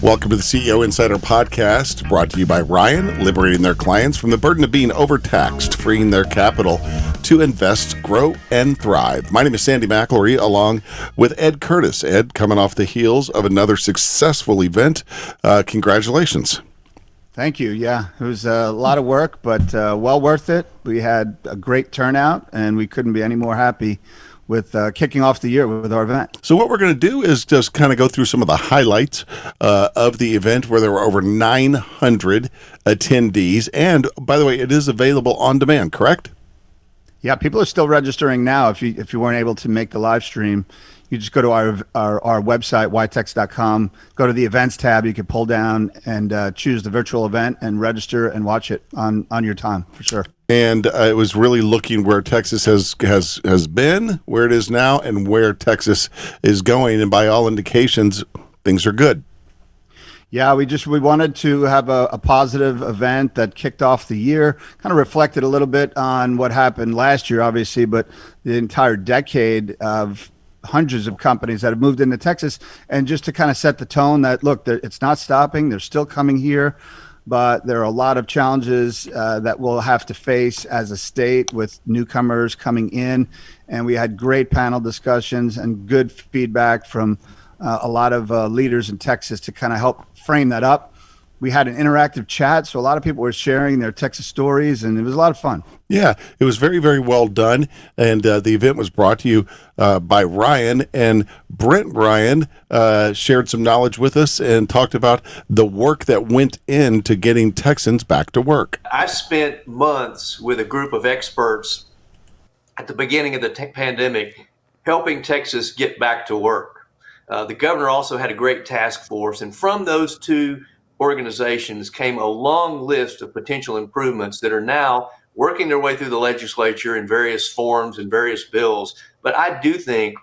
Welcome to the CEO Insider Podcast, brought to you by Ryan, liberating their clients from the burden of being overtaxed, freeing their capital to invest, grow, and thrive. My name is Sandy McIlree, along with Ed Curtis. Ed, coming off the heels of another successful event. Congratulations. Thank you. Yeah, it was a lot of work, but well worth it. We had a great turnout, and we couldn't be any more happy with kicking off the year with our event. So what we're going to do is just kind of go through some of the highlights of the event, where there were over 900 attendees. And by the way, it is available on demand, correct? Yeah, people are still registering now. If you weren't able to make the live stream, you just go to our website, YTexas.com, go to the events tab. You can pull down and choose the virtual event and register and watch it on your time, for sure. And it was really looking where Texas has been, where it is now, and where Texas is going. And by all indications, things are good. Yeah, we wanted to have a positive event that kicked off the year, kind of reflected a little bit on what happened last year, obviously, but the entire decade of hundreds of companies that have moved into Texas, and just to kind of set the tone that, look, it's not stopping. They're still coming here, but there are a lot of challenges that we'll have to face as a state with newcomers coming in. And we had great panel discussions and good feedback from a lot of leaders in Texas to kind of help frame that up. We had an interactive chat, so a lot of people were sharing their Texas stories, and it was a lot of fun. Yeah, it was very, very well done, and the event was brought to you by Ryan, and Brent Ryan shared some knowledge with us and talked about the work that went into getting Texans back to work. I spent months with a group of experts at the beginning of the pandemic helping Texas get back to work. The governor also had a great task force, and from those two organizations came a long list of potential improvements that are now working their way through the legislature in various forms and various bills. But I do think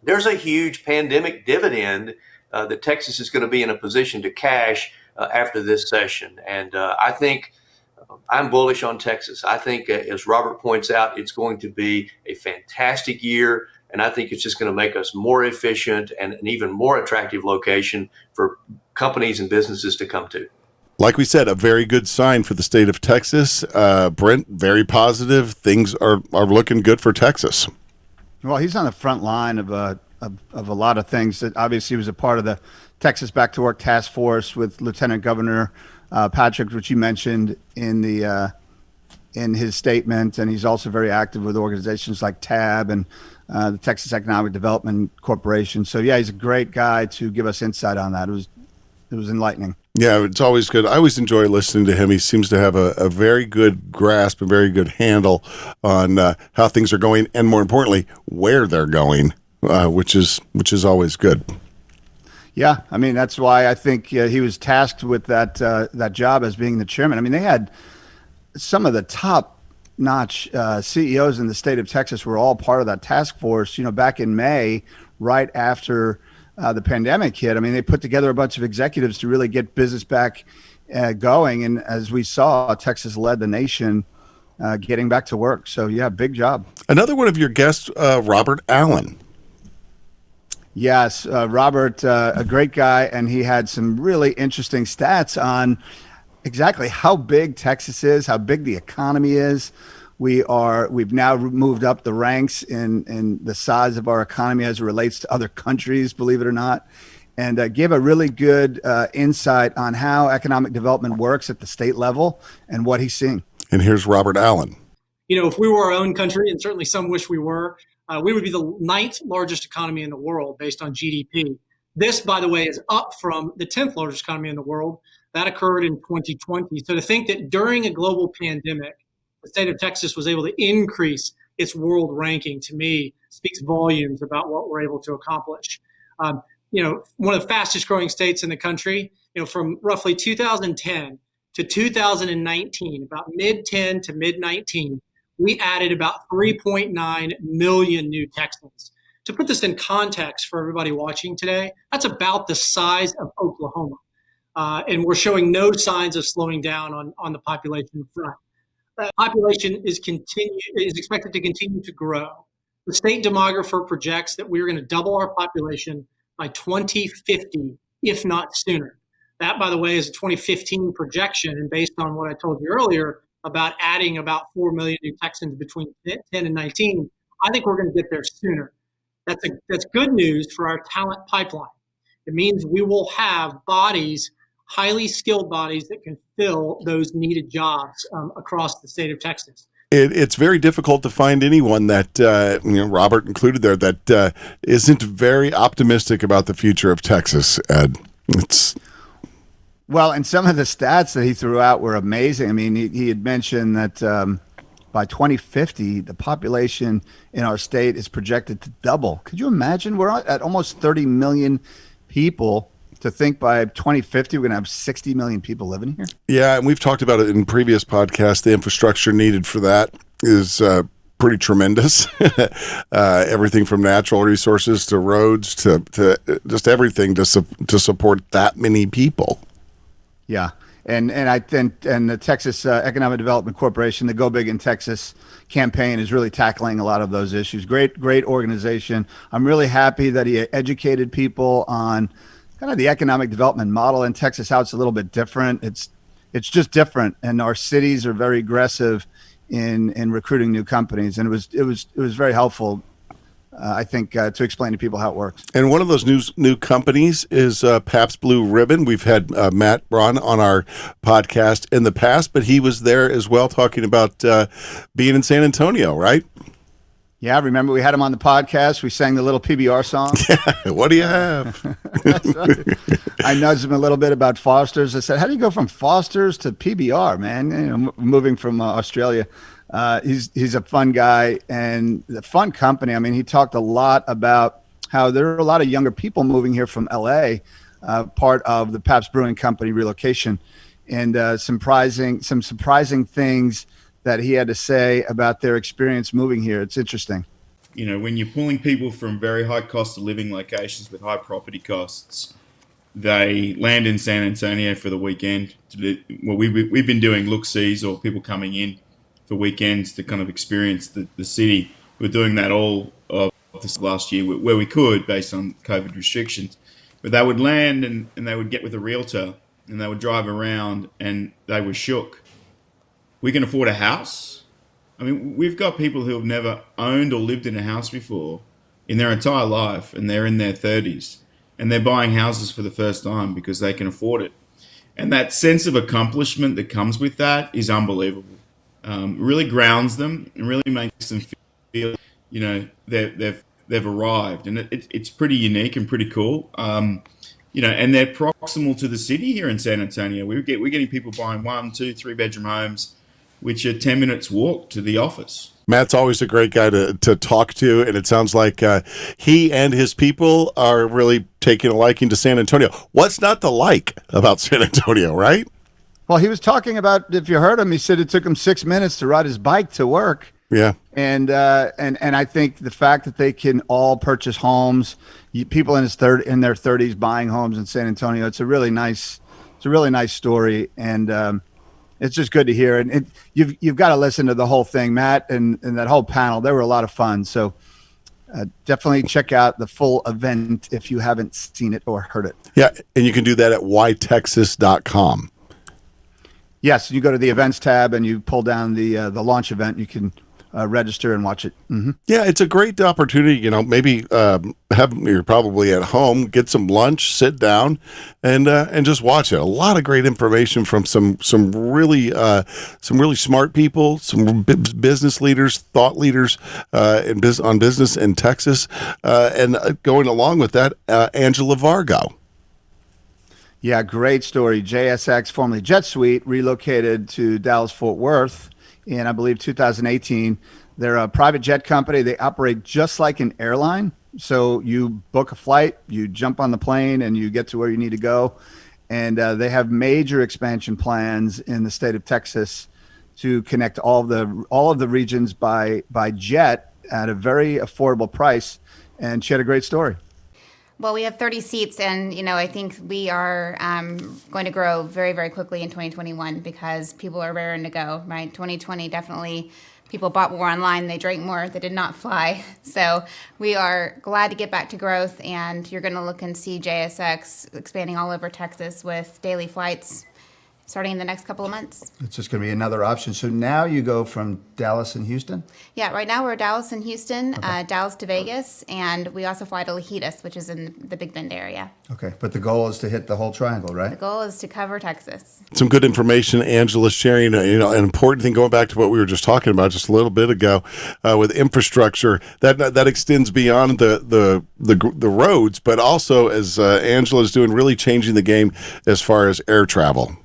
there's a huge pandemic dividend that Texas is going to be in a position to cash after this session. And I think I'm bullish on Texas. I think, as Robert points out, it's going to be a fantastic year. And I think it's just going to make us more efficient and an even more attractive location for companies and businesses to come to. Like we said, a very good sign for the state of Texas. Brent, very positive. Things are looking good for Texas. Well, he's on the front line of a lot of things. That obviously was a part of the Texas Back to Work Task Force with Lieutenant Governor Patrick, which you mentioned in his statement, and he's also very active with organizations like TAB and the Texas Economic Development Corporation. So yeah, he's a great guy to give us insight on that. It was enlightening. Yeah, it's always good. I always enjoy listening to him. He seems to have a very good grasp, a very good handle on how things are going, and more importantly, where they're going, which is always good. Yeah, I mean, that's why I think he was tasked with that job as being the chairman. I mean, they had some of the top-notch CEOs in the state of Texas were all part of that task force. You know, back in May, right after the pandemic hit, I mean, they put together a bunch of executives to really get business back going. And as we saw, Texas led the nation getting back to work. So, yeah, big job. Another one of your guests, Robert Allen. Yes, Robert, a great guy, and he had some really interesting stats on exactly how big Texas is, how big the economy is. We've now moved up the ranks in the size of our economy as it relates to other countries, believe it or not, and give a really good insight on how economic development works at the state level and what he's seeing. And here's Robert Allen. You know, if we were our own country, and certainly some wish we were, we would be the 9th largest economy in the world based on GDP. This, by the way, is up from the 10th largest economy in the world. That occurred in 2020. So to think that during a global pandemic, the state of Texas was able to increase its world ranking, to me, speaks volumes about what we're able to accomplish. You know, one of the fastest growing states in the country, you know, from roughly 2010 to 2019, about mid-10 to mid-19, we added about 3.9 million new Texans. To put this in context for everybody watching today, that's about the size of Oklahoma. And we're showing no signs of slowing down on the population front. Population is expected to continue to grow. The state demographer projects that we're going to double our population by 2050, if not sooner. That, by the way, is a 2015 projection. And based on what I told you earlier about adding about 4 million new Texans between 10 and 19, I think we're going to get there sooner. That's good news for our talent pipeline. It means we will have bodies, highly skilled bodies that can fill those needed jobs across the state of Texas. It's very difficult to find anyone that, Robert included there, that isn't very optimistic about the future of Texas, Ed. Well, and some of the stats that he threw out were amazing. I mean, he had mentioned that by 2050, the population in our state is projected to double. Could you imagine? We're at almost 30 million people. To think by 2050, we're going to have 60 million people living here. Yeah, and we've talked about it in previous podcasts. The infrastructure needed for that is pretty tremendous. Everything from natural resources to roads to just everything to support that many people. Yeah. And I think and the Texas Economic Development Corporation, the Go Big in Texas campaign, is really tackling a lot of those issues. Great organization. I'm really happy that he educated people on kind of the economic development model in Texas, how it's a little bit different. It's just different, and our cities are very aggressive in recruiting new companies, and it was very helpful. I think to explain to people how it works. And one of those new companies is Pabst Blue Ribbon. We've had Matt Braun on our podcast in the past, but he was there as well talking about being in San Antonio, right? Yeah, remember we had him on the podcast. We sang the little PBR song. Yeah, what do you have? Right. I nudged him a little bit about Foster's. I said, how do you go from Foster's to PBR, man? Moving from Australia. He's a fun guy and a fun company. I mean, he talked a lot about how there are a lot of younger people moving here from LA, part of the Pabst Brewing Company relocation, and some surprising things that he had to say about their experience moving here. It's interesting. When you're pulling people from very high cost of living locations with high property costs, they land in San Antonio for the weekend. We've been doing look-sees, or people coming in for weekends to kind of experience the city. We're doing that all of this last year where we could, based on COVID restrictions. But they would land and they would get with a realtor and they would drive around and they were shook. We can afford a house. I mean, we've got people who have never owned or lived in a house before in their entire life, and they're in their 30s, and they're buying houses for the first time because they can afford it. And that sense of accomplishment that comes with that is unbelievable. Really grounds them and really makes them feel, they've arrived, and it's pretty unique and pretty cool. And they're proximal to the city here in San Antonio. We're getting people buying 1, 2, 3 bedroom homes, which are 10 minutes walk to the office. Matt's always a great guy to talk to, and it sounds like he and his people are really taking a liking to San Antonio. What's not to like about San Antonio, right? Well, he was talking about, if you heard him, he said it took him 6 minutes to ride his bike to work. Yeah. And I think the fact that they can all purchase homes, people in their 30s buying homes in San Antonio, it's a really nice story. And it's just good to hear. And you've got to listen to the whole thing, Matt, and that whole panel. They were a lot of fun. So definitely check out the full event if you haven't seen it or heard it. Yeah, and you can do that at YTexas.com. Yes, you go to the events tab and you pull down the launch event. You can register and watch it. Mm-hmm. Yeah, it's a great opportunity. Maybe you're probably at home, get some lunch, sit down, and just watch it. A lot of great information from some really smart people, some business leaders, thought leaders on business in Texas, and going along with that, Angela Vargo. Yeah, great story. JSX, formerly Jet Suite, relocated to Dallas-Fort Worth in, I believe, 2018. They're a private jet company. They operate just like an airline. So you book a flight, you jump on the plane, and you get to where you need to go. And they have major expansion plans in the state of Texas to connect all of the regions by jet at a very affordable price. And she had a great story. Well, we have 30 seats, and I think we are going to grow very, very quickly in 2021 because people are raring to go. Right, 2020 definitely people bought more online, they drank more, they did not fly. So we are glad to get back to growth, and you're going to look and see JSX expanding all over Texas with daily flights starting in the next couple of months. It's just going to be another option. So now you go from Dallas and Houston? Yeah, right now we're Dallas and Houston, Dallas to Vegas, and we also fly to Lajitas, which is in the Big Bend area. Okay, but the goal is to hit the whole triangle, The right? goal is to cover Texas. Some good information Angela's sharing. An important thing, going back to what we were just talking about just a little bit ago, with infrastructure that extends beyond the roads, but also, as Angela's doing, really changing the game as far as air travel.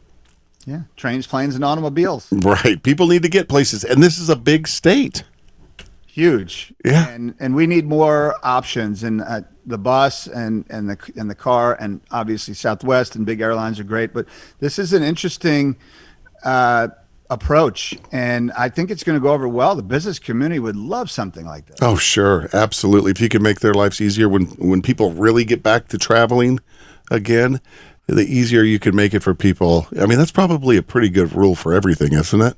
Yeah, trains, planes, and automobiles. Right. People need to get places, and this is a big state. Huge. Yeah. And we need more options, and the bus and the car, and obviously Southwest and big airlines are great, but this is an interesting approach, and I think it's going to go over well. The business community would love something like that. Oh, sure. Absolutely. If you can make their lives easier when people really get back to traveling again, the easier you can make it for people. I mean, that's probably a pretty good rule for everything, isn't it?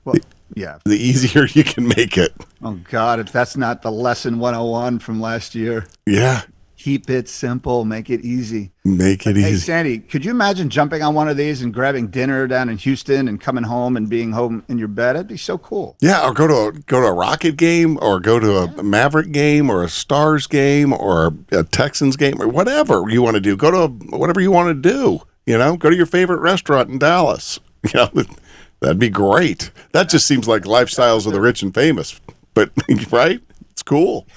Well, yeah. The easier you can make it. Oh, God, if that's not the lesson 101 from last year. Yeah. Keep it simple. Make it easy. Make it Hey, easy. Sandy, could you imagine jumping on one of these and grabbing dinner down in Houston and coming home and being home in your bed? That'd be so cool. Yeah, or go to a Rocket game, or go to a Maverick game, or a Stars game, or a Texans game, or whatever you want to do. Go to whatever you want to do. Go to your favorite restaurant in Dallas. That'd be great. That just seems like lifestyles of the rich and famous. But right, it's cool.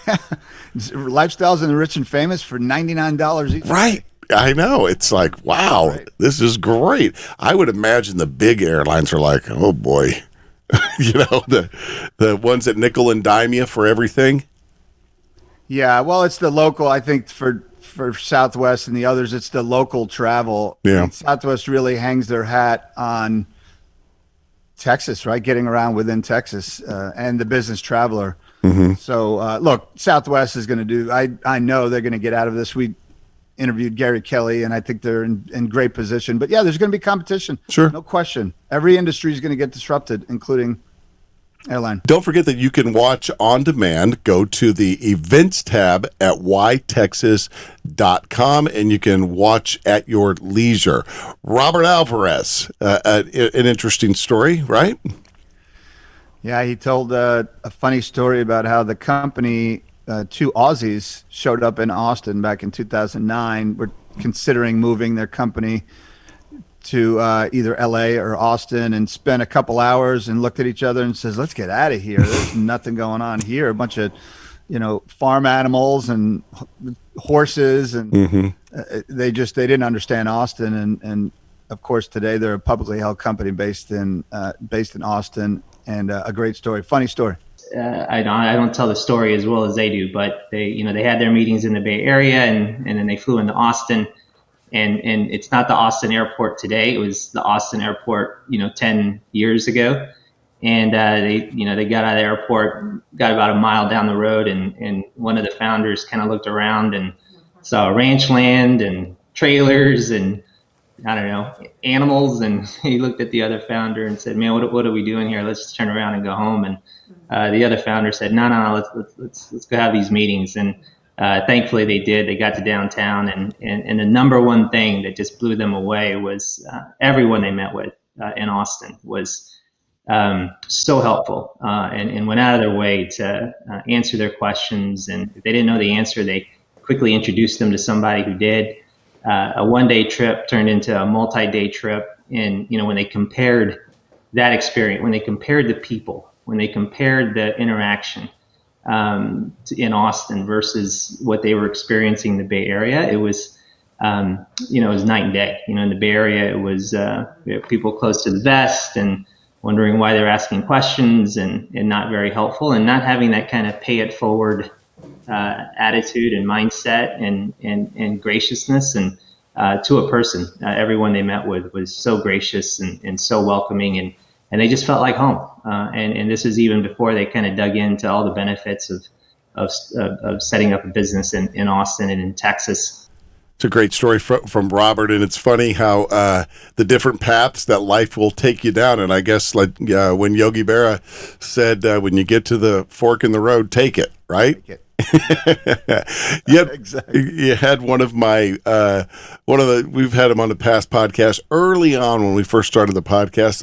Lifestyles in the rich and famous for $99 each. Right. I know. It's like, wow, Right. This is great. I would imagine the big airlines are like, oh boy, the ones that nickel and dime you for everything. Yeah, well, it's the local. I think for Southwest and the others, it's the local travel. Yeah. And Southwest really hangs their hat on Texas, right? Getting around within Texas and the business traveler. Mm-hmm. So, look, Southwest is going to do. I know they're going to get out of this. We interviewed Gary Kelly, and I think they're in great position. But yeah, there's going to be competition. Sure. No question. Every industry is going to get disrupted, including airline. Don't forget that you can watch on demand. Go to the events tab at YTexas.com, and you can watch at your leisure. Robert Alvarez, an interesting story, right? Yeah, he told a funny story about how the company, two Aussies, showed up in Austin back in 2009. Were considering moving their company to either LA or Austin, and spent a couple hours and looked at each other and says, let's get out of here. There's nothing going on here. A bunch of, farm animals and horses. And they didn't understand Austin. And of course, today they're a publicly held company based in Austin, and a great story, funny story. I don't tell the story as well as they do, but they had their meetings in the Bay Area, and then they flew into Austin. And it's not the Austin airport today. It was the Austin airport, 10 years ago. And they got out of the airport, got about a mile down the road, and one of the founders kind of looked around and saw ranch land and trailers and, I don't know, animals. And he looked at the other founder and said, man, what are we doing here? Let's just turn around and go home. And the other founder said, no, let's go have these meetings. And thankfully they did. They got to downtown, and the number one thing that just blew them away was everyone they met with in Austin was so helpful and went out of their way to answer their questions. And if they didn't know the answer, they quickly introduced them to somebody who did. A one-day trip turned into a multi-day trip. And, when they compared that experience, when they compared the people, when they compared the interaction, in Austin versus what they were experiencing in the Bay Area, it was, it was night and day. In the Bay Area, it was people close to the vest and wondering why they're asking questions and not very helpful, and not having that kind of pay it forward attitude and mindset and graciousness. And to a person, everyone they met with was so gracious and so welcoming, and they just felt like home. And this is even before they kind of dug into all the benefits of setting up a business in Austin and in Texas. It's a great story from Robert, and it's funny how the different paths that life will take you down. And I guess like when Yogi Berra said, when you get to the fork in the road, take it, right? Take it. Yep. Exactly. You had we've had him on the past podcast. Early on when we first started the podcast,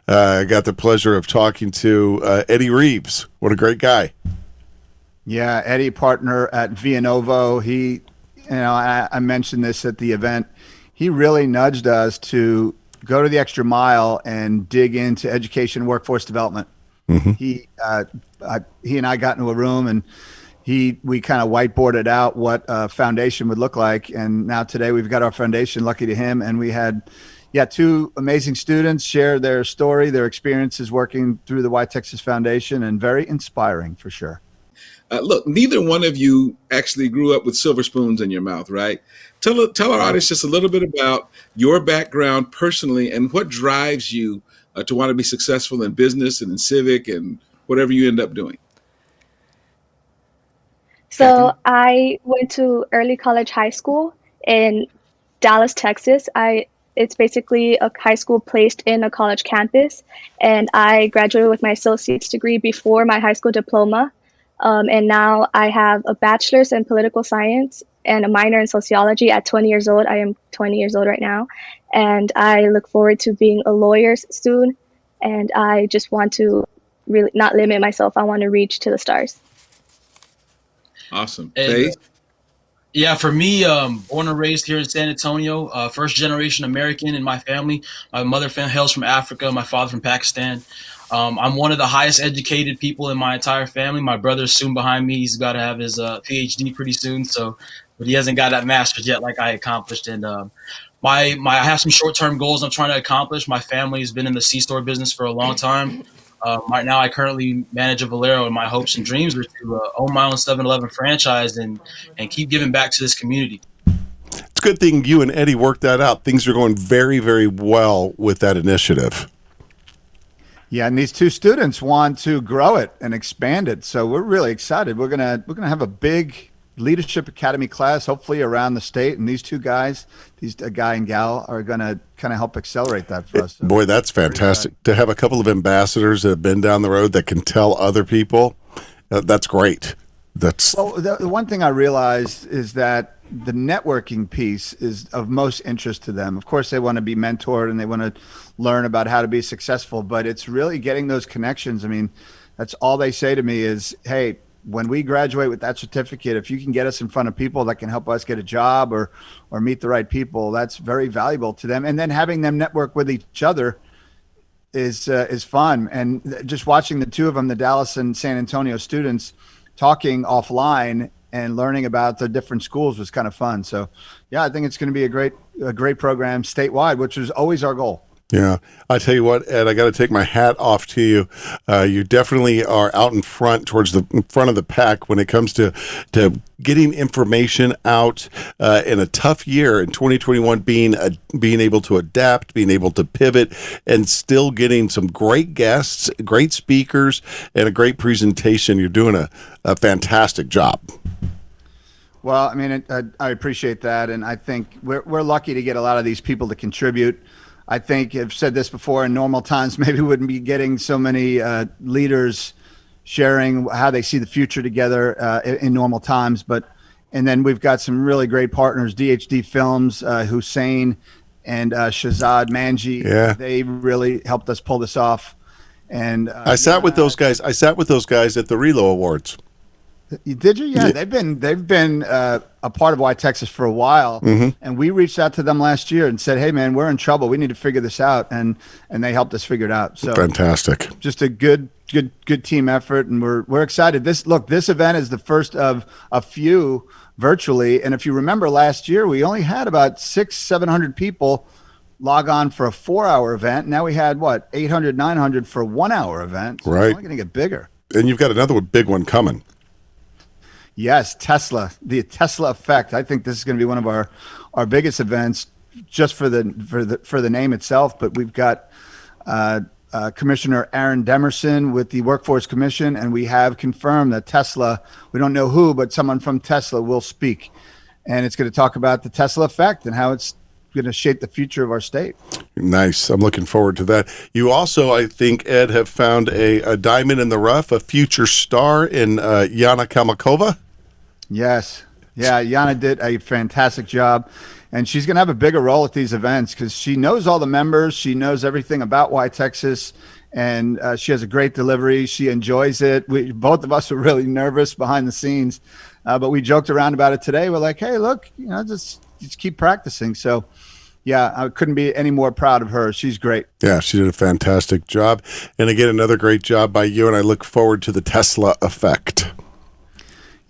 I got the pleasure of talking to Eddie Reeves. What a great guy. Yeah, Eddie, partner at Villanovo. He, I mentioned this at the event. He really nudged us to go to the extra mile and dig into education and workforce development. Mm-hmm. He and I got into a room and we kind of whiteboarded out what a foundation would look like. And now today we've got our foundation, lucky to him. And we had, two amazing students share their story, their experiences working through the YTexas Foundation, and very inspiring for sure. Look, neither one of you actually grew up with silver spoons in your mouth, right? Tell our audience just a little bit about your background personally and what drives you to want to be successful in business and in civic and whatever you end up doing. So I went to early college high school in Dallas, Texas. It's basically a high school placed in a college campus, and I graduated with my associate's degree before my high school diploma. And now I have a bachelor's in political science and a minor in sociology at 20 years old. I am 20 years old right now. And I look forward to being a lawyer soon. And I just want to really not limit myself. I want to reach to the stars. Awesome. Yeah, for me, born and raised here in San Antonio, first generation American in my family. My mother hails from Africa, my father from Pakistan. I'm one of the highest educated people in my entire family. My brother's soon behind me. He's got to have his PhD pretty soon, but he hasn't got that master's yet like I accomplished. And I have some short-term goals I'm trying to accomplish. My family has been in the C-store business for a long time. Right now, I currently manage a Valero, and my hopes and dreams are to own my own 7-Eleven franchise and keep giving back to this community. It's a good thing you and Eddie worked that out. Things are going very, very well with that initiative. Yeah, and these two students want to grow it and expand it, so we're really excited. We're gonna have a big leadership academy class, hopefully around the state, and these two guys, a guy and gal, are gonna kind of help accelerate that for us. So boy, that's fantastic to have a couple of ambassadors that have been down the road that can tell other people. That's great. The one thing I realized is that the networking piece is of most interest to them. Of course, they want to be mentored and they want to learn about how to be successful, but it's really getting those connections. I mean, that's all they say to me is, hey, when we graduate with that certificate, if you can get us in front of people that can help us get a job or meet the right people, that's very valuable to them. And then having them network with each other is fun. And just watching the two of them, the Dallas and San Antonio students, talking offline and learning about the different schools was kind of fun. So, yeah, I think it's going to be a great program statewide, which was always our goal. Yeah, I tell you what, Ed, I got to take my hat off to you. You definitely are out in front, towards the front of the pack when it comes to getting information out in a tough year in 2021. Being able to adapt, being able to pivot, and still getting some great guests, great speakers, and a great presentation. You're doing a fantastic job. Well, I mean, I appreciate that, and I think we're lucky to get a lot of these people to contribute. I think I've said this before, in normal times, maybe we wouldn't be getting so many leaders sharing how they see the future together in normal times. And then we've got some really great partners, DHD Films, Hussein and Shahzad Manji. Yeah. They really helped us pull this off. And I sat with those guys. I sat with those guys at the Relo Awards. Did you? Yeah, they've been a part of YTexas for a while, and we reached out to them last year and said, "Hey, man, we're in trouble. We need to figure this out," and they helped us figure it out. So fantastic! Just a good team effort, and we're excited. This event is the first of a few virtually, and if you remember last year, we only had about 600-700 people log on for a 4-hour event. Now we had 800-900 for a 1-hour event. So right, it's only going to get bigger. And you've got another big one coming. Yes, Tesla, the Tesla effect. I think this is going to be one of our biggest events, just for the name itself. But we've got Commissioner Aaron Demerson with the Workforce Commission, and we have confirmed that Tesla. We don't know who, but someone from Tesla will speak. and it's going to talk about the Tesla effect and how it's going to shape the future of our state. Nice. I'm looking forward to that. You also, I think, Ed, have found a diamond in the rough, a future star in Yana Kamakova. Yes. Yeah, Yana did a fantastic job. And she's going to have a bigger role at these events because she knows all the members. She knows everything about YTexas, and she has a great delivery. She enjoys it. Both of us were really nervous behind the scenes, but we joked around about it today. We're like, hey, look, just keep practicing. So, yeah, I couldn't be any more proud of her. She's great. Yeah, she did a fantastic job. And again, another great job by you, and I look forward to the Tesla effect.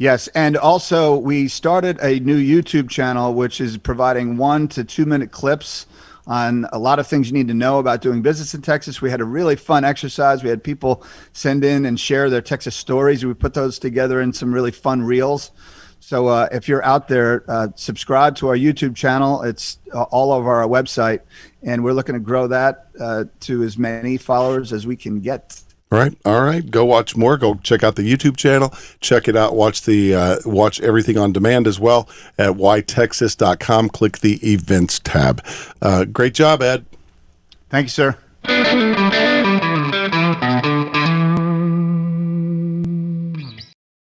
Yes, and also we started a new YouTube channel, which is providing 1 to 2 minute clips on a lot of things you need to know about doing business in Texas. We had a really fun exercise. We had people send in and share their Texas stories. We put those together in some really fun reels. So if you're out there, subscribe to our YouTube channel. It's all over our website, and we're looking to grow that to as many followers as we can get. All right. Go watch more. Go check out the YouTube channel. Check it out. Watch everything on demand as well at YTexas.com. Click the events tab. Great job, Ed. Thank you, sir.